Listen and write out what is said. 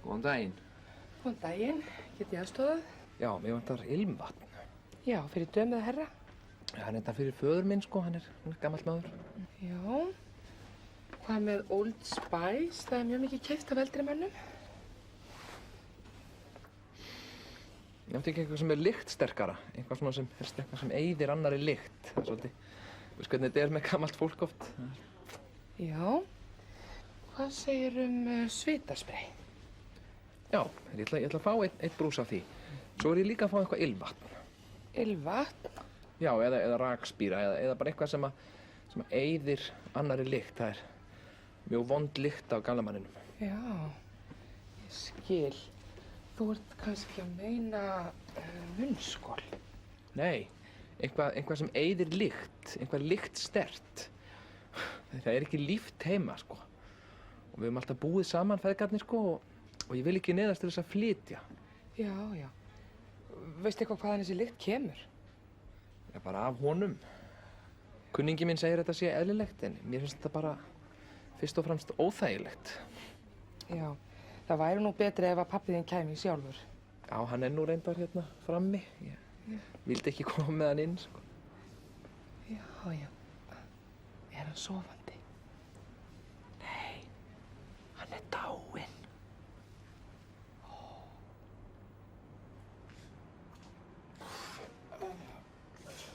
Góðan daginn. Góðan daginn, get ég aðstofað? Já, mér vantar ilmvatn. Já, fyrir dömu eða herra? Hann er þetta fyrir föður minn, sko, hann er gamall maður. Já. Hvað með Old Spice? Það er mjög mikið keypt af eldri mönnum. Ég átti ekki eitthvað sem er lyktsterkara, eitthvað svona sem, helst eitthvað sem eyðir annarri lykt. Það er svolítið, þú veist hvernig þetta er með gamalt fólk oft. Já. Hvað segir svitaspray? Já, ég ætla að fá einn brús af því. Svo er ég líka að fá eitthvað ilmvatn. Ilmvatn? Já, eða rakspíra, eða bara eitthvað sem eyðir annarri lykt. Það er mjög vond lykt af gamla manninum. Já, ég skil. Þú ert kannski að meina munnskol. Nei, eitthvað sem eyðir lykt, eitthvað lyktsterkt. Það er ekki líft heima, sko. Og við höfum alltaf búið saman, feðgarnir, sko, og ég vil ekki neyðast til þess að flytja. Já, já. Veistu eitthvað hvaðan þessi lykt kemur? Já, bara af honum. Kunningi minn segir þetta sé eðlilegt, en mér finnst þetta bara fyrst og fremst óþægilegt. Já, það væri nú betri ef að pabbi þinn kæmi sjálfur. Já, hann er nú reyndar hérna frammi. Ég vildi ekki koma með hann inn, sko. Já, já. Er hann sofandi?